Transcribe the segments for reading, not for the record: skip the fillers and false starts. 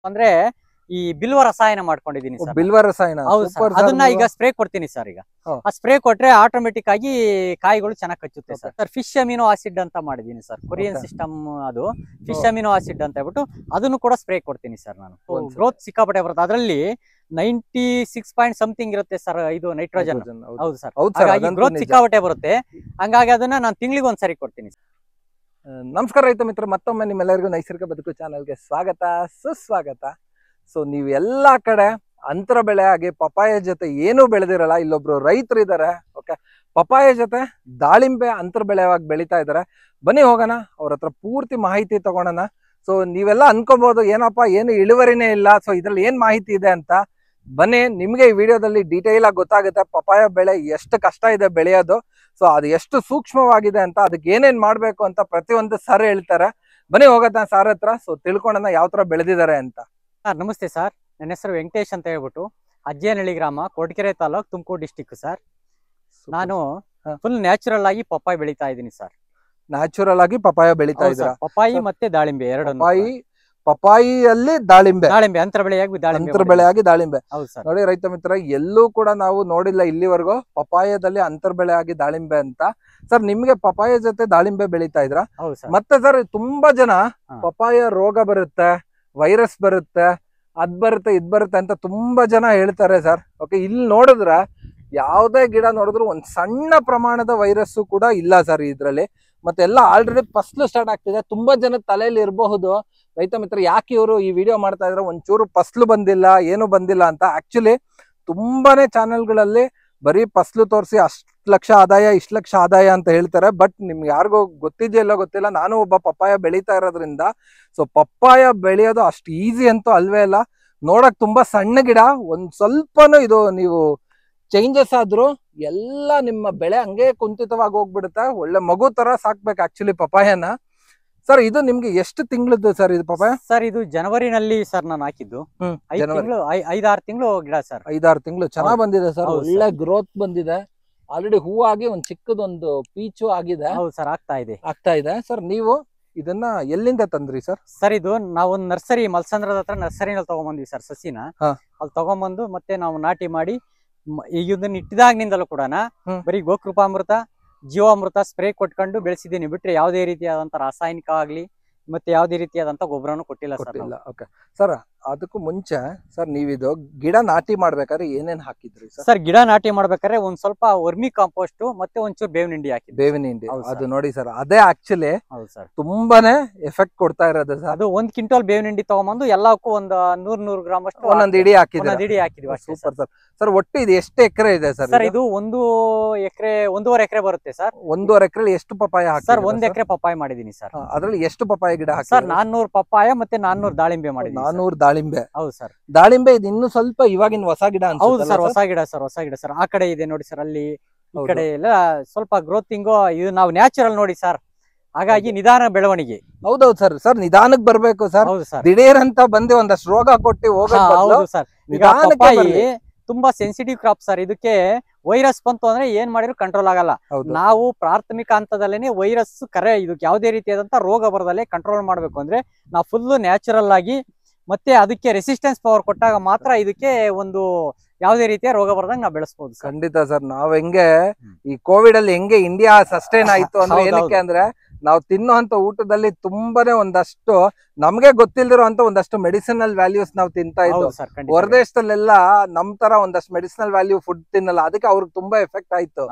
ಅಂದ್ರೆ ಈ ಬಿಲ್ವ ರಸಾಯನ ಮಾಡ್ಕೊಂಡಿದೀನಿ ಸರ್. ಬಿಲ್ವ ರಸಾಯನ. ಹೌದು ಸರ್. ಅದನ್ನ ಈಗ ಸ್ಪ್ರೇ ಕೊಡ್ತೀನಿ ಸರ್. ಈಗ ಆ ಸ್ಪ್ರೇ ಕೊಟ್ರೆ ಆಟೋಮೆಟಿಕ್ ಆಗಿ ಕಾಯಿಗಳು ಚೆನ್ನಾಗಿ ಕಚ್ಚುತ್ತೆ sir. Sir fish amino acid ಅಂತ ಮಾಡಿದೀನಿ ಸರ್. ಕೊರಿಯನ್ ಸಿಸ್ಟಮ್ ಅದು ಫಿಶ್ ಅಮಿನೋ ಆಸಿಡ್ ಅಂತ ಹೇಳ್ಬಿಟ್ಟು ಅದನ್ನು ಕೂಡ ಸ್ಪ್ರೇ ಕೊಡ್ತೀನಿ ಸರ್ ನಾನು. ಗ್ರೋತ್ ಸಿಕ್ಕಾಪಟ್ಟೆ ಬರುತ್ತೆ. ಅದರಲ್ಲಿ 96 ಸಮಥಿಂಗ್ ಇರುತ್ತೆ ಸರ್ ಇದು ನೈಟ್ರೋಜನ್. ಹೌದು ಸರ್. ಹಾಗಾಗಿ ಗ್ರೋತ್ ಸಿಕ್ಕಾಪಟ್ಟೆ ಬರುತ್ತೆ. ಹಂಗಾಗಿ ಅದನ್ನ ನಾನು ತಿಂಗಳಿಗೆ ಒಂದ್ಸರಿ ಕೊಡ್ತೀನಿ. ನಮಸ್ಕಾರ ರೈತ ಮಿತ್ರ, ಮತ್ತೊಮ್ಮೆ ನಿಮ್ಮೆಲ್ಲರಿಗೂ ನೈಸರ್ಗಿಕ ಬದುಕು ಚಾನಲ್ಗೆ ಸ್ವಾಗತ ಸುಸ್ವಾಗತ. ಸೊ ನೀವು ಎಲ್ಲಾ ಕಡೆ ಅಂತರ ಬೆಳೆ ಆಗಿ ಪಪಾಯ ಜೊತೆ ಏನೂ ಬೆಳೆದಿರಲ್ಲ, ಇಲ್ಲೊಬ್ರು ರೈತರು ಇದ್ದಾರೆ. ಓಕೆ, ಪಪಾಯ ಜೊತೆ ದಾಳಿಂಬೆ ಅಂತರ ಬೆಳೆಯಾಗಿ ಬೆಳೀತಾ ಇದ್ದಾರೆ. ಬನ್ನಿ ಹೋಗೋಣ, ಅವ್ರ ಹತ್ರ ಪೂರ್ತಿ ಮಾಹಿತಿ ತಗೊಳೋಣ. ಸೊ ನೀವೆಲ್ಲ ಅನ್ಕೋಬಹುದು ಏನಪ್ಪಾ ಏನು ಇಳುವರಿನೇ ಇಲ್ಲ, ಸೊ ಇದ್ರಲ್ಲಿ ಏನ್ ಮಾಹಿತಿ ಇದೆ ಅಂತ. ಬನ್ನಿ, ನಿಮ್ಗೆ ಈ ವಿಡಿಯೋದಲ್ಲಿ ಡೀಟೇಲ್ ಆಗಿ ಗೊತ್ತಾಗುತ್ತೆ ಪಪಾಯ ಬೆಳೆ ಎಷ್ಟು ಕಷ್ಟ ಇದೆ ಬೆಳೆಯೋದು, ಸೊ ಅದು ಎಷ್ಟು ಸೂಕ್ಷ್ಮವಾಗಿದೆ ಅಂತ, ಅದಕ್ಕೆ ಏನೇನ್ ಮಾಡ್ಬೇಕು ಅಂತ ಪ್ರತಿಯೊಂದು ಸರ್ ಹೇಳ್ತಾರೆ. ಬನ್ನಿ ಹೋಗತ್ತ ಸರ್ ಹತ್ರ, ಸೊ ತಿಳ್ಕೊಳ್ಳೋಣ ಯಾವ ತರ ಬೆಳೆದಿದ್ದಾರೆ ಅಂತ. ನಮಸ್ತೆ ಸರ್, ನನ್ನ ಹೆಸರು ವೆಂಕಟೇಶ್ ಅಂತ ಹೇಳ್ಬಿಟ್ಟು ಅಜ್ಜೇನಹಳ್ಳಿ ಗ್ರಾಮ, ಕೊರಟಗೆರೆ ತಾಲೂಕ್, ತುಮಕೂರು ಡಿಸ್ಟಿಕ್ ಸರ್. ನಾನು ಫುಲ್ ನ್ಯಾಚುರಲ್ ಆಗಿ ಪಪ್ಪಾಯ ಬೆಳೀತಾ ಇದ್ದೀನಿ ಸರ್. ನ್ಯಾಚುರಲ್ ಆಗಿ ಪಪಾಯ ಬೆಳೀತಾ ಇದ್ದೀರಾ? ಪಪ್ಪಾಯಿ ಮತ್ತೆ ದಾಳಿಂಬೆ ಎರಡು. ಪಪಾಯಿಯಲ್ಲಿ ದಾಳಿಂಬೆ ಅಂತರ ಬೆಳೆಯಾಗಿ ದಾಳಿಂಬೆ. ನೋಡಿ ರೈತ ಮಿತ್ರ, ಎಲ್ಲೂ ಕೂಡ ನಾವು ನೋಡಿಲ್ಲ ಇಲ್ಲಿವರೆಗೂ ಪಪಾಯದಲ್ಲಿ ಅಂತರ್ ಬೆಳೆಯಾಗಿ ದಾಳಿಂಬೆ ಅಂತ. ಸರ್ ನಿಮ್ಗೆ ಪಪಾಯ ಜೊತೆ ದಾಳಿಂಬೆ ಬೆಳೀತಾ ಇದ್ರ? ಮತ್ತೆ ಸರ್ ತುಂಬಾ ಜನ ಪಪಾಯ ರೋಗ ಬರುತ್ತೆ, ವೈರಸ್ ಬರುತ್ತೆ, ಅದ್ ಬರುತ್ತೆ ಇದ್ ಬರುತ್ತೆ ಅಂತ ತುಂಬಾ ಜನ ಹೇಳ್ತಾರೆ ಸರ್. ಓಕೆ, ಇಲ್ಲಿ ನೋಡಿದ್ರ ಯಾವ್ದೇ ಗಿಡ ನೋಡಿದ್ರು ಒಂದ್ ಸಣ್ಣ ಪ್ರಮಾಣದ ವೈರಸ್ ಕೂಡ ಇಲ್ಲ ಸರ್ ಇದ್ರಲ್ಲಿ. ಮತ್ತೆ ಎಲ್ಲ ಆಲ್ರೆಡಿ ಫಸ್ಲು ಸ್ಟಾರ್ಟ್ ಆಗ್ತಿದೆ. ತುಂಬಾ ಜನ ತಲೆಯಲ್ಲಿ ಇರಬಹುದು ರೈತ ಮಿತ್ರ, ಯಾಕೆ ಇವರು ಈ ವಿಡಿಯೋ ಮಾಡ್ತಾ ಇದ್ರೆ ಒಂಚೂರು ಫಸ್ಲು ಬಂದಿಲ್ಲ ಏನು ಬಂದಿಲ್ಲ ಅಂತ. ಆಕ್ಚುಲಿ ತುಂಬಾನೇ ಚಾನೆಲ್ಗಳಲ್ಲಿ ಬರೀ ಫಸ್ಲು ತೋರಿಸಿ ಅಷ್ಟ್ ಲಕ್ಷ ಆದಾಯ ಇಷ್ಟ್ ಲಕ್ಷ ಆದಾಯ ಅಂತ ಹೇಳ್ತಾರೆ. ಬಟ್ ನಿಮ್ಗೆ ಯಾರಿಗೂ ಗೊತ್ತಿದೆಯಲ್ಲ ಗೊತ್ತಿಲ್ಲ, ನಾನು ಒಬ್ಬ ಪಪ್ಪಾಯ ಬೆಳೀತಾ ಇರೋದ್ರಿಂದ ಸೊ ಪಪ್ಪಾಯ ಬೆಳೆಯೋದು ಅಷ್ಟು ಈಸಿ ಅಂತೂ ಅಲ್ವೇ ಇಲ್ಲ. ನೋಡಕ್ ತುಂಬಾ ಸಣ್ಣ ಗಿಡ, ಒಂದ್ ಸ್ವಲ್ಪನೂ ಇದು ನೀವು ಚೇಂಜಸ್ ಆದ್ರೂ ಎಲ್ಲ ನಿಮ್ಮ ಬೆಳೆ ಹಂಗೆ ಕುಂಠಿತವಾಗಿ ಹೋಗ್ಬಿಡುತ್ತೆ. ಒಳ್ಳೆ ಮಗು ತರ ಸಾಕ್ಬೇಕು ಆಕ್ಚುಲಿ ಪಪಾಯನ. ಸರ್ ಇದು ನಿಮ್ಗೆ ಎಷ್ಟು ತಿಂಗಳದ್ದು ಸರ್ ಇದು ಪಪಾಯ? ಸರ್ ಇದು ಜನವರಿನಲ್ಲಿ ಸರ್ ನಾನು ಹಾಕಿದ್ದು. 5-6 ತಿಂಗಳು ಗಿಡ ಸರ್. 5-6 ತಿಂಗಳು ಚೆನ್ನಾಗ್ ಬಂದಿದೆ ಸರ್. ಒಳ್ಳೆ ಗ್ರೋತ್ ಬಂದಿದೆ. ಆಲ್ರೆಡಿ ಹೂವಾಗಿ ಒಂದ್ ಚಿಕ್ಕದೊಂದು ಪೀಚು ಆಗಿದೆ. ಹೌದು ಸರ್, ಆಗ್ತಾ ಇದೆ ಸರ್. ನೀವು ಇದನ್ನ ಎಲ್ಲಿಂದ ತಂದ್ರಿ ಸರ್? ಸರ್ ಇದು ನಾವು ಒಂದು ನರ್ಸರಿ, ಮಲ್ಸಂದ್ರದ ಹತ್ರ ನರ್ಸರಿನಲ್ಲಿ ತಗೊಂಡ್ಬಂದ್ವಿ ಸರ್ ಸಸಿನ. ಅಲ್ಲಿ ತಗೊಂಡ್ಬಂದು ಮತ್ತೆ ನಾವು ನಾಟಿ ಮಾಡಿ ಇದನ್ನ ಇಟ್ಟಿದಾಗಿನಿಂದಲೂ ಕೂಡ ಬರೀ ಗೋಕೃಪಾಮೃತ, ಜೀವಾಮೃತ ಸ್ಪ್ರೇ ಕೊಟ್ಕೊಂಡು ಬೆಳೆಸಿದ್ದೀನಿ. ಬಿಟ್ರೆ ಯಾವುದೇ ರೀತಿಯಾದಂತ ರಾಸಾಯನಿಕ ಆಗ್ಲಿ ಮತ್ತೆ ಯಾವುದೇ ರೀತಿಯಾದಂತ ಗೊಬ್ಬರನು ಕೊಟ್ಟಿಲ್ಲ ಸರ್. ಓಕೆ ಸರ್, ಅದಕ್ಕೂ ಮುಂಚೆ ಸರ್ ನೀವಿದು ಗಿಡ ನಾಟಿ ಮಾಡ್ಬೇಕಾದ್ರೆ ಏನೇನ್ ಹಾಕಿದ್ರಿ ಸರ್? ಸರ್ ಗಿಡ ನಾಟಿ ಮಾಡ್ಬೇಕಾದ್ರೆ ಒಂದ್ ಸ್ವಲ್ಪ ವರ್ಮಿ ಕಾಂಪೋಸ್ಟ್ ಮತ್ತೆ ಒಂಚೂರು ಬೇವಿನ ಹಿಂಡಿ ಹಾಕಿ. ಬೇವಿನ ಹಿಂಡಿ ಅದು ನೋಡಿ ಸರ್, ಅದೇ ಆಕ್ಚುಲಿ ತುಂಬಾನೇ ಎಫೆಕ್ಟ್ ಕೊಡ್ತಾ ಇರೋದು ಸರ್. ಅದು 1 ಕ್ವಿಂಟಲ್ ಬೇವಿನ ಹಿಂಡಿ ತಗೊಂಬಂದು ಎಲ್ಲಕ್ಕೂ ಒಂದು 100 ಗ್ರಾಮ್ ಅಷ್ಟು ಒಂದೊಂದು ಇಡಿ ಹಾಕಿದ್ವಿ. Super sir. ಸರ್ ಒಟ್ಟು ಇದು ಎಷ್ಟು ಎಕರೆ ಇದೆ ಸರ್? ಸರ್ ಇದು 1 ಎಕರೆ 1.5 ಎಕರೆ ಬರುತ್ತೆ ಸರ್. 1.5 ಎಕರೆ ಎಷ್ಟು ಪಪಾಯ ಹಾಕಿ ಸರ್? 1 ಎಕರೆ ಪಪಾಯ ಮಾಡಿದೀನಿ ಸರ್. ಅದ್ರಲ್ಲಿ ಎಷ್ಟು ಪಪಾಯ ಗಿಡ ಹಾಕಿ ಸರ್? 400 ಪಪಾಯ ಮತ್ತೆ 400 ದಾಳಿಂಬೆ ಮಾಡಿದೀನಿ. 400 ದಾಳಿಂಬೆ? ಹೌದು ಸರ್. ದಾಳಿಂಬೆ ಇದು ಇನ್ನು ಸ್ವಲ್ಪ ಇವಾಗಿನ ಹೊಸ ಗಿಡ? ಹೌದು ಸರ್, ಹೊಸ ಗಿಡ ಸರ್. ಆ ಕಡೆ ಇದೆ ನೋಡಿ ಸರ್, ಅಲ್ಲಿ ಈ ಕಡೆ ಎಲ್ಲ ಸ್ವಲ್ಪ ಗ್ರೋತಿಂಗು. ಇದು ನಾವು ನ್ಯಾಚುರಲ್ ನೋಡಿ ಸರ್, ಹಾಗಾಗಿ ನಿಧಾನ ಬೆಳವಣಿಗೆ. ಹೌದೌದು ಸರ್. ಸರ್ ನಿಧಾನಕ್ಕೆ ಬರ್ಬೇಕು ಸರ್. ಹೌದು ಸರ್. ದಿಢೀರ್ ಅಂತ ಬಂದು ಒಂದಷ್ಟು ರೋಗ ಕೊಟ್ಟು ಹೌದು ಸರ್. ಪಪ್ಪಾಯಿ ತುಂಬಾ ಸೆನ್ಸಿಟಿವ್ ಕ್ರಾಪ್ ಸರ್. ಇದಕ್ಕೆ ವೈರಸ್ ಬಂತು ಅಂದ್ರೆ ಏನ್ ಮಾಡಿದ್ರು ಕಂಟ್ರೋಲ್ ಆಗಲ್ಲ. ನಾವು ಪ್ರಾಥಮಿಕ ಹಂತದಲ್ಲೇನೆ ವೈರಸ್ ಇದಕ್ಕೆ ಯಾವುದೇ ರೀತಿಯಾದಂತ ರೋಗ ಬರದಲ್ಲೇ ಕಂಟ್ರೋಲ್ ಮಾಡ್ಬೇಕು ಅಂದ್ರೆ ನಾವು ಫುಲ್ ನ್ಯಾಚುರಲ್ ಆಗಿ ಮತ್ತೆ ಅದಕ್ಕೆ ರೆಸಿಸ್ಟೆನ್ಸ್ ಪವರ್ ಕೊಟ್ಟಾಗ ಮಾತ್ರ ಇದಕ್ಕೆ ಒಂದು ಯಾವುದೇ ರೀತಿಯ ರೋಗ ಬರದಂಗ ನಾವು ಬೆಳೆಸಬಹುದು. ಖಂಡಿತ ಸರ್. ನಾವ್ ಹೆಂಗೆ ಈ ಕೋವಿಡ್ ಅಲ್ಲಿ ಹೆಂಗೆ ಇಂಡಿಯಾ ಸಸ್ಟೈನ್ ಆಯ್ತು ಅಂದ್ರೆ ಏನಕ್ಕೆ ಅಂದ್ರೆ ನಾವು ತಿನ್ನುವಂತ ಊಟದಲ್ಲಿ ತುಂಬಾನೇ ಒಂದಷ್ಟು ನಮ್ಗೆ ಗೊತ್ತಿಲ್ದಿರುವಂತ ಒಂದಷ್ಟು ಮೆಡಿಸಿನಲ್ ವ್ಯಾಲ್ಯೂಸ್ ನಾವು ತಿಂತಾ ಇದ್ದು. ಹೊರದೇಶದಲ್ಲೆಲ್ಲ ನಮ್ ತರ ಒಂದಷ್ಟು ಮೆಡಿಸಿನಲ್ ವ್ಯಾಲ್ಯೂ ಫುಡ್ ತಿನ್ನಲ್ಲ, ಅದಕ್ಕೆ ಅವ್ರಿಗೆ ತುಂಬಾ ಎಫೆಕ್ಟ್ ಆಯ್ತು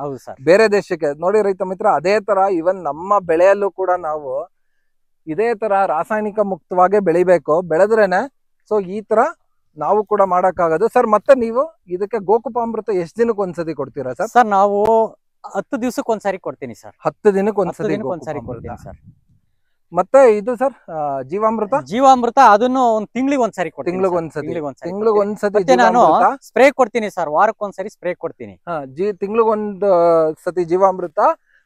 ಬೇರೆ ದೇಶಕ್ಕೆ. ನೋಡಿ ರೈತ ಮಿತ್ರ, ಅದೇ ತರ ಇವನ್ ನಮ್ಮ ಬೆಳೆಯಲ್ಲೂ ಕೂಡ ನಾವು ಇದೇ ತರ ರಾಸಾಯನಿಕ ಮುಕ್ತವಾಗಿ ಬೆಳಿಬೇಕು. ಬೆಳೆದ್ರೇನೆ ಸೊ ಈ ತರ ನಾವು ಕೂಡ ಮಾಡಕ್ಕಾಗೋದು ಸರ್. ಮತ್ತೆ ನೀವು ಇದಕ್ಕೆ ಗೋಕೃಪಾಮೃತ ಎಷ್ಟು ದಿನಕ್ಕೆ ಒಂದ್ಸತಿ ಕೊಡ್ತೀರಾ ಸರ್? ಸರ್ ನಾವು 10 ದಿವಸಕ್ಕೆ ಒಂದ್ಸರಿ ಕೊಡ್ತೀನಿ ಸರ್. 10 ದಿನಕ್ಕೆ ಒಂದ್ಸರಿ ಕೊಡ್ತೀನಿ ಸರ್. ಮತ್ತೆ ಇದು ಸರ್ ಜೀವಾಮೃತ ಅದನ್ನು ಒಂದ್ ತಿಂಗಳಿಗೆ ಒಂದ್ಸರಿ ಕೊಡ್ತೀನಿ. ತಿಂಗಳಿಗೆ ಒಂದ್ಸತಿ ನಾನು ಸ್ಪ್ರೇ ಕೊಡ್ತೀನಿ ಸರ್. ವಾರಕ್ಕೊಂದ್ಸರಿ ಸ್ಪ್ರೇ ಕೊಡ್ತೀನಿ. ತಿಂಗಳಿಗೊಂದು ಸತಿ ಜೀವಾಮೃತ,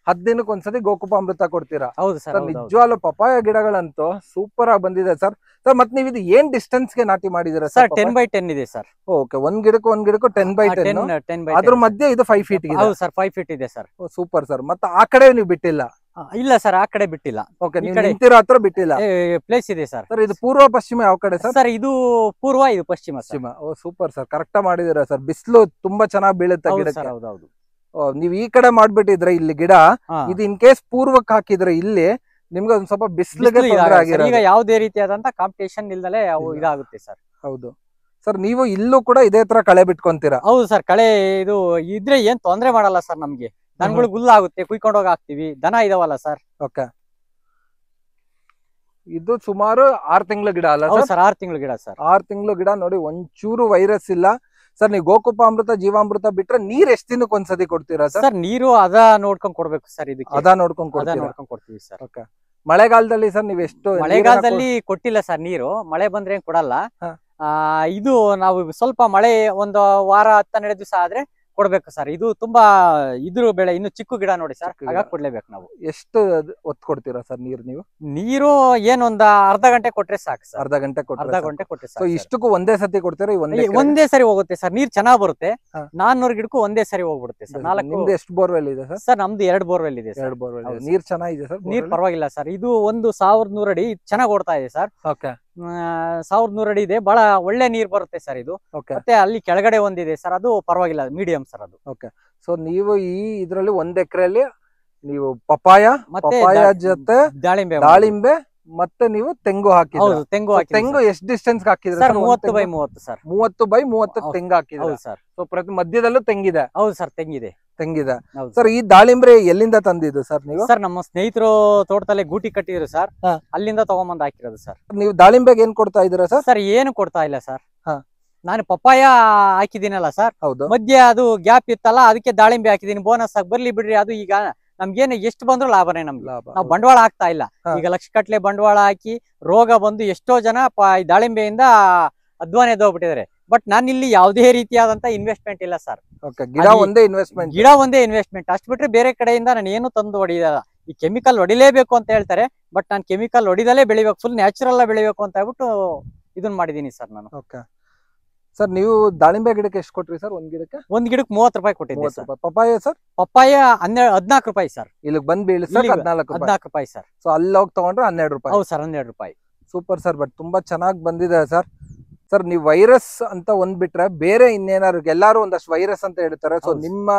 10 ದಿನಕ್ಕೆ ಒಂದ್ಸತಿ ಗೋಕೃಪಾಮೃತ ಕೊಡ್ತೀರಾ? ಹೌದು ಸರ್. ನಿಜವಾಗ್ಲೂ ಪಪಾಯ ಗಿಡಗಳಂತೂ ಸೂಪರ್ ಆಗಿ ಬಂದಿದೆ ಸರ್. ಸರ್ ಮತ್ತೆ ನೀವು ಇದು ಏನ್ ಡಿಸ್ಟೆನ್ಸ್ ಗೆ ನಾಟಿ ಮಾಡಿದಿರಾ ಸರ್? 10x10 ಇದೆ ಸರ್. ಓಕೆ, ಒಂದ್ ಗಿಡಕ್ಕೂ 10x10. ಅದ್ರ ಮಧ್ಯೆ ಇದು 5 ಫೀಟ್ ಇದೆ? ಹೌದು ಸರ್, 5 ಫೀಟ್ ಇದೆ ಸರ್. Super sir. ಮತ್ತೆ ಆ ಕಡೆ ನೀವು ಬಿಟ್ಟಿಲ್ಲ? ಇಲ್ಲ ಸರ್, ಆ ಕಡೆ ಬಿಟ್ಟಿಲ್ಲ. ಓಕೆ, ನೀವು ನಿಂತಿರೋ ಹತ್ರ ಬಿಟ್ಟಿಲ್ಲ. ಪ್ಲೇಸ್ ಇದೆ ಸರ್. ಸರ್ ಇದು ಪೂರ್ವ ಪಶ್ಚಿಮ ಯಾವ ಕಡೆ ಸರ್? ಸರ್ ಇದು ಪೂರ್ವ, ಇದು ಪಶ್ಚಿಮ. ಪಶ್ಚಿಮ. ಓ ಸೂಪರ್ ಸರ್, ಕರೆಕ್ಟ್ ಮಾಡಿದಿರ ಸರ್. ಬಿಸಿಲು ತುಂಬಾ ಚೆನ್ನಾಗಿ ಬೀಳುತ್ತೆ ಗಿಡಕ್ಕೆ. ಹೌದೌದು. ನೀವ್ ಈ ಕಡೆ ಮಾಡ್ಬಿಟ್ಟಿದ್ರೆ ಇಲ್ಲಿ ಗಿಡ, ಇದು ಇನ್ ಕೇಸ್ ಪೂರ್ವಕ್ಕೆ ಹಾಕಿದ್ರೆ ಇಲ್ಲಿ ನಿಮ್ಗೆ ಒಂದ್ ಸ್ವಲ್ಪ ಬಿಸಿಲಿಗೆ ತೊಂದರೆ ಆಗಿರೋ. ಈಗ ಯಾವುದೇ ರೀತಿಯಾದಂತ ಕಾಂಪಿಟೇಷನ್ ಇಲ್ದಲೆ ಇದಾಗುತ್ತೆ ಸರ್. ಹೌದು ಸರ್, ನೀವು ಇಲ್ಲೂ ಕೂಡ ಇದೇ ತರ ಕಳೆ ಬಿಟ್ಕೊಂತೀರಾ? ಹೌದು ಸರ್, ಕಳೆ ಇದು ಇದ್ರೆ ಏನ್ ತೊಂದ್ರೆ ಮಾಡಲ್ಲ ಸರ್ ನಮ್ಗೆ. ದನಗಳು ಗುಲ್ಲಾಗುತ್ತೆ, ಕುಯ್ಕೊಂಡ್ ಹೋಗಿ ಹಾಕ್ತಿವಿ, ದನ ಇದಾವಲ್ಲ ಸರ್. ಓಕೆ, ಇದು ಸುಮಾರು 6 ತಿಂಗಳ ಗಿಡ ಅಲ್ಲ ಸರ್? 6 ತಿಂಗಳ ಗಿಡ ಸರ್. 6 ತಿಂಗಳ ಗಿಡ ನೋಡಿ, ಒಂಚೂರು ವೈರಸ್ ಇಲ್ಲ ಸರ್. ನೀವು ಗೋಕುಪಾಮೃತ ಜೀವಾಮೃತ ಬಿಟ್ರೆ ನೀರ್ ಎಷ್ಟ್ ದಿನಕ್ಕೆ ಒಂದ್ಸತಿ ಕೊಡ್ತೀರಾ ಸರ್? ಸರ್ ನೀರು ಅದ ನೋಡ್ಕೊಂಡ್ ಕೊಡ್ಬೇಕು ಸರ್. ಇದಕ್ಕೆ ಅದ ನೋಡ್ಕೊಂಡ್ ಕೊಡ್ತೀವಿ ಸರ್. ಓಕೆ, ಮಳೆಗಾಲದಲ್ಲಿ ಸರ್ ನೀವು ಎಷ್ಟು? ಮಳೆಗಾಲದಲ್ಲಿ ಕೊಟ್ಟಿಲ್ಲ ಸರ್ ನೀರು. ಮಳೆ ಬಂದ್ರೆ ಏನ್ ಕೊಡಲ್ಲ. ಇದು ನಾವು ಸ್ವಲ್ಪ ಮಳೆ ಒಂದು ವಾರ 10-12 ದಿವಸ ಆದ್ರೆ ಕೊಡ್ಬೇಕು ಸರ್. ಇದು ತುಂಬಾ ಇದ್ರ ಬೆಳೆ, ಇನ್ನು ಚಿಕ್ಕ ಗಿಡ ನೋಡಿ ಸರ್, ಹಾಗಾಗಿ ಕೊಡ್ಲೇಬೇಕು ನಾವು. ಎಷ್ಟು ಒತ್ತು ಕೊಡ್ತೀರಾ ಸರ್ ನೀರು ನೀವು? ನೀರು ಏನೊಂದ ಅರ್ಧ ಗಂಟೆ ಕೊಟ್ರೆ ಸಾಕು ಸರ್. ಅರ್ಧ ಗಂಟೆ ಕೊಟ್ರೆ ಸಾಕು. ಇಷ್ಟಕ್ಕೂ ಒಂದೇ ಸತಿ ಕೊಡ್ತೀರಾ? ಒಂದೇ ಸರಿ ಹೋಗುತ್ತೆ ಸರ್. ನೀರ್ ಚೆನ್ನಾಗ್ ಬರುತ್ತೆ. 400 ಗಿಡಕ್ಕೂ ಒಂದೇ ಸರಿ ಹೋಗ್ಬಿಡುತ್ತೆ ಸರ್. 4. ನಿಮ್ದು ಎಷ್ಟು ಬೋರ್ವೆಲ್ ಇದೆ ಸರ್? ಸರ್ ನಮ್ದು 2 ಬೋರ್ವೆಲ್ ಇದೆ ಸರ್. 2 ಬೋರ್ವೆಲ್. ನೀರ್ ಚೆನ್ನಾಗಿದೆ ಸರ್? ನೀರ್ ಪರವಾಗಿಲ್ಲ ಸರ್. ಇದು ಒಂದು 1100 ಅಡಿ ಚೆನ್ನಾಗ್ ಓಡ್ತಾ ಇದೆ ಸರ್. ಓಕೆ, 1100 ಅಡಿ ಇದೆ. ಬಹಳ ಒಳ್ಳೆ ನೀರ್ ಬರುತ್ತೆ ಸರ್ ಇದು. ಮತ್ತೆ ಅಲ್ಲಿ ಕೆಳಗಡೆ ಒಂದಿದೆ ಸರ್, ಅದು ಪರವಾಗಿಲ್ಲ, ಮೀಡಿಯಂ ಸರ್ ಅದು. ಓಕೆ, ಸೊ ನೀವು ಈ ಇದ್ರಲ್ಲಿ 1 ಎಕರೆಯಲ್ಲಿ ನೀವು ಪಪಾಯ ಜೊತೆ ದಾಳಿಂಬೆ ಮತ್ತೆ ನೀವು ತೆಂಗು ಹಾಕಿದ್ರೆ? ತೆಂಗು ಎಷ್ಟು ಡಿಸ್ಟೆನ್ಸ್ ಹಾಕಿದ್ರೆ ಸರ್? 30 by 30 sir. 30 by 30 ತೆಂಗು ಹಾಕಿದ್ರೆ ಸರ್. ಸೊ ಪ್ರತಿ ಮಧ್ಯದಲ್ಲೂ ತೆಂಗಿದೆ? ಹೌದು ಸರ್, ತೆಂಗಿದೆ. ಸರ್ ಈ ದಾಳಿಂಬ್ರೆ ಎಲ್ಲಿಂದ ತಂದಿದ್ದು ಸರ್ ನೀವು? ಸರ್ ನಮ್ಮ ಸ್ನೇಹಿತರು ತೋಟದಲ್ಲೇ ಗೂಟಿ ಕಟ್ಟಿದ್ರು ಸರ್, ಅಲ್ಲಿಂದ ತಗೊಂಬಂದ್ ಹಾಕಿರೋದು ಸರ್. ನೀವು ದಾಳಿಂಬೆಗೆ ಏನ್ ಕೊಡ್ತಾ ಇದೀರಾ ಸರ್? ಸರ್ ಏನು ಕೊಡ್ತಾ ಇಲ್ಲ ಸರ್. ನಾನು ಪಪ್ಪಾಯ ಹಾಕಿದ್ದೀನಲ್ಲ ಸರ್, ಹೌದು, ಮಧ್ಯೆ ಅದು ಗ್ಯಾಪ್ ಇತ್ತಲ್ಲ, ಅದಕ್ಕೆ ದಾಳಿಂಬೆ ಹಾಕಿದೀನಿ. ಬೋನಸ್ ಆಗಿ ಬರ್ಲಿ ಬಿಡ್ರಿ, ಅದು ಈಗ ನಮ್ಗೇನು ಎಷ್ಟು ಬಂದ್ರು ಲಾಭನೇ ನಮ್ಗೆ. ನಾವು ಬಂಡವಾಳ ಹಾಕ್ತಾ ಇಲ್ಲ. ಈಗ ಲಕ್ಷ ಕಟ್ಲೆ ಬಂಡವಾಳ ಹಾಕಿ ರೋಗ ಬಂದು ಎಷ್ಟೋ ಜನ ದಾಳಿಂಬೆಯಿಂದ ಅಧ್ವಾನ ಎದ್ದೋಗ್ಬಿಟ್ಟಿದ್ದಾರೆ. ಬಟ್ ನಾನು ಇಲ್ಲಿ ಯಾವುದೇ ರೀತಿಯಾದಂತ ಇನ್ವೆಸ್ಟ್ಮೆಂಟ್ ಇಲ್ಲ ಸರ್. ಗಿಡ ಒಂದೇ ಇನ್ವೆಸ್ಟ್ಮೆಂಟ್ ಅಷ್ಟು ಬಿಟ್ರೆ ಬೇರೆ ಕಡೆಯಿಂದ ನಾನು ಏನು ತಂದು ಹೊಡಿಯಲ್ಲ. ಈ ಕೆಮಿಕಲ್ ಹೊಡಿಲೇಬೇಕು ಅಂತ ಹೇಳ್ತಾರೆ, ಬಟ್ ನಾನು ಕೆಮಿಕಲ್ ಹೊಡಿದಲೇ ಬೆಳಿಬೇಕು, ಫುಲ್ ನ್ಯಾಚುರಲ್ ಬೆಳಿಬೇಕು ಅಂತ ಹೇಳ್ಬಿಟ್ಟು ಇದನ್ನ ಮಾಡಿದೀನಿ ಸರ್ ನಾನು. ಸರ್ ನೀವು ದಾಳಿಂಬೆ ಗಿಡಕ್ಕೆ ಎಷ್ಟು ಕೊಟ್ರಿ ಸರ್? ಒಂದ್ ಗಿಡಕ್ಕೆ 30 ರೂಪಾಯಿ ಕೊಟ್ಟಿದ್ದೆ ಸರ್. Papaya sir? ಪಪ್ಪಾಯ 14 ರೂಪಾಯಿ ಸರ್. ಇಲ್ಲಿಗೆ ಬಂದ್ ಬೀಳಿಸಿ 14 ರೂಪಾಯಿ ಸರ್. ಸೊ ಅಲ್ಲಿ ಹೋಗಿ ತಗೊಂಡ್ರೆ 12 ರೂಪಾಯಿ? ಹೌದು ಸರ್, 12 ರೂಪಾಯಿ. ಸೂಪರ್ ಸರ್, ಬಟ್ ತುಂಬಾ ಚೆನ್ನಾಗಿ ಬಂದಿದೆ ಸರ್. ಸರ್ ನೀವು ವೈರಸ್ ಅಂತ ಒಂದ್ ಬಿಟ್ರೆ ಬೇರೆ ಇನ್ನೇನಾದ್ರು, ಎಲ್ಲಾರು ಒಂದಷ್ಟು ವೈರಸ್ ಅಂತ ಹೇಳ್ತಾರೆ. ಸೊ ನಿಮ್ಮ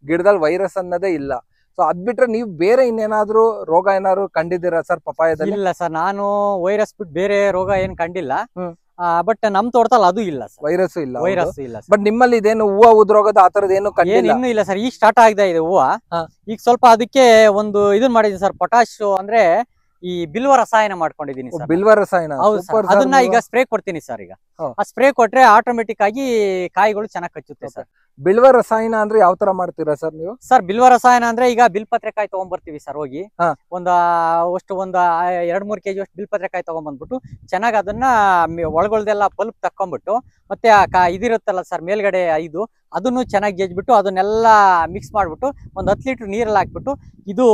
ಗಿಡದಲ್ಲಿ ವೈರಸ್ ಅನ್ನೋದೇ ಇಲ್ಲ. ಸೊ ಅದ್ ಬಿಟ್ರೆ ನೀವು ಬೇರೆ ಇನ್ನೇನಾದ್ರು ರೋಗ ಏನಾದ್ರು ಕಂಡಿದ್ದೀರಾ ಸರ್ ಪಪಾಯದಲ್ಲಿ? ಇಲ್ಲ ಸರ್, ನಾನು ವೈರಸ್ ಬಿಟ್ಟು ಬೇರೆ ರೋಗ ಏನ್ ಕಂಡಿಲ್ಲ. ಬಟ್ ನಮ್ ತೋಟದಲ್ಲಿ ಅದು ಇಲ್ಲ ಸರ್, ವೈರಸ್ ಇಲ್ಲ. ಬಟ್ ನಿಮ್ಮಲ್ಲಿ ಇದೇನು ಹೂವು ಉದ್ರೋಗದ ಆತರದ್ ಏನು ಇನ್ನೂ ಇಲ್ಲ ಸರ್. ಈಗ ಸ್ಟಾರ್ಟ್ ಆಗ್ತಾ ಇದೆ ಹೂವು. ಈಗ ಸ್ವಲ್ಪ ಅದಕ್ಕೆ ಒಂದು ಇದನ್ ಮಾಡಿದೀನಿ ಸರ್, ಪೊಟಾಶ್ ಅಂದ್ರೆ ಈ ಬಿಲ್ವ ರಸಾಯನ ಮಾಡ್ಕೊಂಡಿದೀನಿ ಸರ್. ಬಿಲ್ವ ರಸಾಯನ? ಹೌದು ಸರ್, ಅದನ್ನ ಈಗ ಸ್ಪ್ರೇ ಕೊಡ್ತೀನಿ ಸರ್. ಈಗ ಆ ಸ್ಪ್ರೇ ಕೊಟ್ರೆ ಆಟೋಮೆಟಿಕ್ ಆಗಿ ಕಾಯಿಗಳು ಚೆನ್ನಾಗಿ ಕಚ್ಚುತ್ತೆ ಸರ್. ಬಿಲ್ವ ರಸಾಯನ ಅಂದ್ರೆ ಯಾವ ತರ ಮಾಡ್ತೀರಾ ಸರ್ ನೀವು? ಸರ್ ಬಿಲ್ವ ರಸಾಯನ ಅಂದ್ರೆ ಈಗ ಬಿಲ್ಪತ್ರೆ ಕಾಯಿ ತಗೊಂಡ್ಬರ್ತೀವಿ ಸರ್. ಹೋಗಿ ಒಂದು 2-3 kg ಅಷ್ಟು ಬಿಲ್ಪತ್ರೆ ಕಾಯಿ ತಗೊಂಡ್ಬಂದ್ಬಿಟ್ಟು ಚೆನ್ನಾಗಿ ಅದನ್ನ ಒಳಗೊಳ್ದೆಲ್ಲ ಪಲ್ಪ್ ತಕೊಂಡ್ಬಿಟ್ಟು, ಮತ್ತೆ ಇದಿರುತ್ತಲ್ಲ ಸರ್ ಮೇಲ್ಗಡೆ ಅದನ್ನು ಚೆನ್ನಾಗಿ ಗೆಜ್ಬಿಟ್ಟು ಅದನ್ನೆಲ್ಲ ಮಿಕ್ಸ್ ಮಾಡ್ಬಿಟ್ಟು ಒಂದು 10 ಲೀಟರ್ ನೀರಲ್ಲಿ ಹಾಕ್ಬಿಟ್ಟು, ಇದು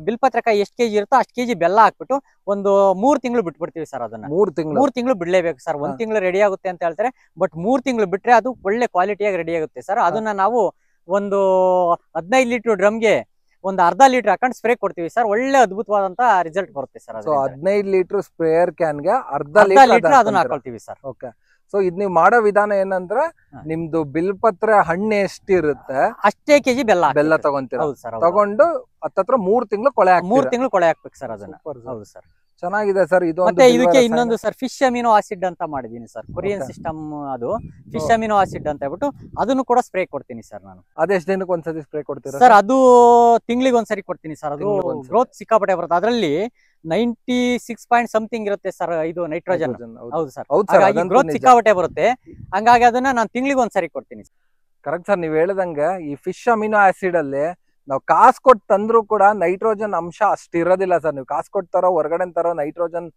ಬಿಲ್ಪತ್ರೆ ಕಾಯಿ ಎಷ್ಟು kg ಇರುತ್ತೋ ಅಷ್ಟು kg ಬೆಲ್ಲ ಹಾಕ್ಬಿಟ್ಟು ಒಂದು 3 ತಿಂಗಳು ಬಿಟ್ಬಿಡ್ತೀವಿ ಸರ್. ಅದನ್ನ 3 ತಿಂಗಳು ಬಿಡ್ಲೇಬೇಕು ಸರ್. 1 ತಿಂಗಳು ರೆಡಿ ಆಗುತ್ತೆ ಅಂತ ಹೇಳ್ತಾರೆ, ಬಟ್ 3 ತಿಂಗಳು ಬಿಟ್ರೆ ಅದು ಒಳ್ಳೆ ಕ್ವಾಲಿಟಿಯಾಗಿ ರೆಡಿ ಆಗುತ್ತೆ ಸರ್. ಅದನ್ನ ನಾವು ಒಂದು 15 ಲೀಟರ್ ಡ್ರಮ್ಗೆ ಒಂದು ಅರ್ಧ ಲೀಟರ್ ಹಾಕೊಂಡು ಸ್ಪ್ರೇ ಕೊಡ್ತೀವಿ ಸರ್. ಒಳ್ಳೆ ಅದ್ಭುತವಾದಂತ ರಿಸಲ್ಟ್ ಬರುತ್ತೆ ಸರ್. 15 ಲೀಟರ್ ಸ್ಪ್ರೇಯರ್ ಕ್ಯಾನ್ಗೆ ಅರ್ಧ ಲೀಟರ್ ಅದನ್ನ ಹಾಕೊಳ್ತೀವಿ ಸರ್. ಓಕೆ, ಸೊ ಇದ್ ನೀವು ಮಾಡೋ ವಿಧಾನ ಏನಂದ್ರೆ, ನಿಮ್ದು ಬಿಲ್ಪತ್ರೆ ಹಣ್ಣು ಎಷ್ಟಿರುತ್ತೆ ಅಷ್ಟೇ ಕೆಜಿ ಬೆಲ್ಲ ತಗೊಂತೀರ. ತಗೊಂಡು ಹತ್ತತ್ರ 3 ತಿಂಗಳು ಕೊಳೆ 3 ತಿಂಗಳು ಕೊಳೆ ಹಾಕ್ಬೇಕು ಸರ್ ಅದನ್ನ. ಹೌದು ಸರ್, ಚೆನ್ನಾಗಿದೆ ಸರ್ ಇದು. ಮತ್ತೆ ಇದಕ್ಕೆ ಇನ್ನೊಂದು ಸರ್ ಫಿಶ್ ಅಮಿನೋ ಆಸಿಡ್ ಅಂತ ಮಾಡಿದೀನಿ ಸರ್. ಕೊರಿಯನ್ ಸಿಸ್ಟಮ್ ಅದು ಫಿಶ್ ಅಮಿನೋ ಆಸಿಡ್ ಅಂತ ಹೇಳ್ಬಿಟ್ಟು ಅದನ್ನು ಕೂಡ ಸ್ಪ್ರೇ ಕೊಡ್ತೀನಿ ಸರ್ ನಾನು. ಅದೆಷ್ಟು ದಿನಕ್ಕೆ ಒಂದ್ಸತಿ ಸ್ಪ್ರೇ ಕೊಡ್ತೀರಾ ಸರ್? ಅದು ತಿಂಗಳಿಗೆ ಒಂದ್ಸರಿ ಕೊಡ್ತೀನಿ ಸರ್. ಅದು ಗ್ರೋತ್ ಸಿಕ್ಕಾಪಟ್ಟೆ ಬರುತ್ತೆ. ಅದರಲ್ಲಿ 96 ಪಾಯಿಂಟ್ ಸಮಥಿಂಗ್ ಇರುತ್ತೆ ಸರ್ ಇದು ನೈಟ್ರೋಜನ್. ಹೌದು ಸರ್, ಹಾಗಾಗಿ ಗ್ರೋತ್ ಸಿಕ್ಕಾಪಟ್ಟೆ ಬರುತ್ತೆ. ಹಂಗಾಗಿ ಅದನ್ನ ನಾನು ತಿಂಗಳಿಗೆ ಒಂದ್ಸರಿ ಕೊಡ್ತೀನಿ. ಕರೆಕ್ಟ್ ಸರ್, ನೀವ್ ಹೇಳ್ದಂಗೆ ಈ ಫಿಶ್ ಅಮಿನೋ ಆಸಿಡ್ ಅಲ್ಲಿ ನಾವು ಕಾಸು ಕೊಟ್ಟು ತಂದ್ರು ಕೂಡ ನೈಟ್ರೋಜನ್ ಅಂಶ ಅಷ್ಟು ಇರೋದಿಲ್ಲ ಸರ್. ನೀವು ಕಾಸು ಕೊಟ್ಟು ತರೋ ಹೊರಗಡೆ ತರೋ ನೈಟ್ರೋಜನ್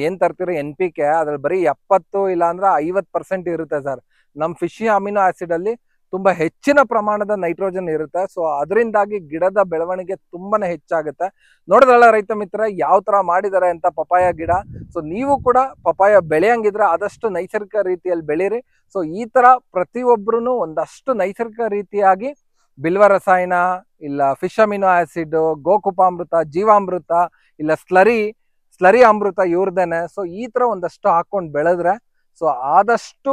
ಏನ್ ತರ್ತೀರೋ NPK ಅದ್ರಲ್ಲಿ ಬರೀ 70 ಇಲ್ಲ ಅಂದ್ರೆ 50% ಇರುತ್ತೆ ಸರ್. ನಮ್ ಫಿಶ್ ಅಮಿನೋ ಆಸಿಡ್ ಅಲ್ಲಿ ತುಂಬಾ ಹೆಚ್ಚಿನ ಪ್ರಮಾಣದ ನೈಟ್ರೋಜನ್ ಇರುತ್ತೆ. ಸೊ ಅದರಿಂದಾಗಿ ಗಿಡದ ಬೆಳವಣಿಗೆ ತುಂಬಾನೇ ಹೆಚ್ಚಾಗುತ್ತೆ. ನೋಡಿದ್ರಲ್ಲ ರೈತ ಮಿತ್ರ ಯಾವ ತರ ಮಾಡಿದಾರೆ ಅಂತ ಪಪಾಯ ಗಿಡ. ಸೊ ನೀವು ಕೂಡ ಪಪಾಯ ಬೆಳೆಯಂಗಿದ್ರೆ ಆದಷ್ಟು ನೈಸರ್ಗಿಕ ರೀತಿಯಲ್ಲಿ ಬೆಳೀರಿ. ಸೊ ಈ ತರ ಪ್ರತಿಯೊಬ್ಬರು ಒಂದಷ್ಟು ನೈಸರ್ಗಿಕ ರೀತಿಯಾಗಿ ಬಿಲ್ವ ರಸಾಯನ, ಇಲ್ಲ ಫಿಶ್ ಅಮಿನೋ ಆಸಿಡ್, ಗೋಕುಪಾಮೃತ, ಜೀವಾಮೃತ, ಇಲ್ಲ ಸ್ಲರಿ ಅಮೃತ ಇವ್ರದೇನೆ. ಸೊ ಈ ತರ ಒಂದಷ್ಟು ಹಾಕೊಂಡು ಬೆಳೆದ್ರೆ ಸೊ ಆದಷ್ಟು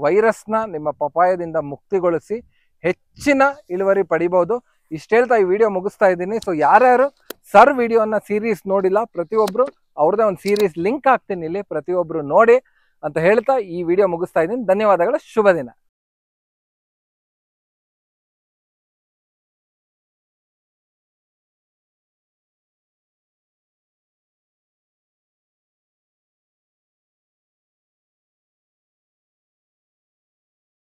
ವೈರಸ್ನ ನಿಮ್ಮ ಪಪಾಯದಿಂದ ಮುಕ್ತಿಗೊಳಿಸಿ ಹೆಚ್ಚಿನ ಇಳುವರಿ ಪಡಿಬಹುದು. ಇಷ್ಟ ಹೇಳ್ತಾ ಈ ವಿಡಿಯೋ ಮುಗಿಸ್ತಾ ಇದ್ದೀನಿ. ಸೊ ಯಾರ್ಯಾರು ಸರ್ ವಿಡಿಯೋನ ಸೀರೀಸ್ ನೋಡಿಲ್ಲ, ಪ್ರತಿಯೊಬ್ರು ಅವ್ರದೇ ಒಂದು ಸೀರೀಸ್ ಲಿಂಕ್ ಹಾಕ್ತೀನಿ ಇಲ್ಲಿ, ಪ್ರತಿಯೊಬ್ರು ನೋಡಿ ಅಂತ ಹೇಳ್ತಾ ಈ ವಿಡಿಯೋ ಮುಗಿಸ್ತಾ ಇದ್ದೀನಿ. ಧನ್ಯವಾದಗಳು, ಶುಭ ದಿನ.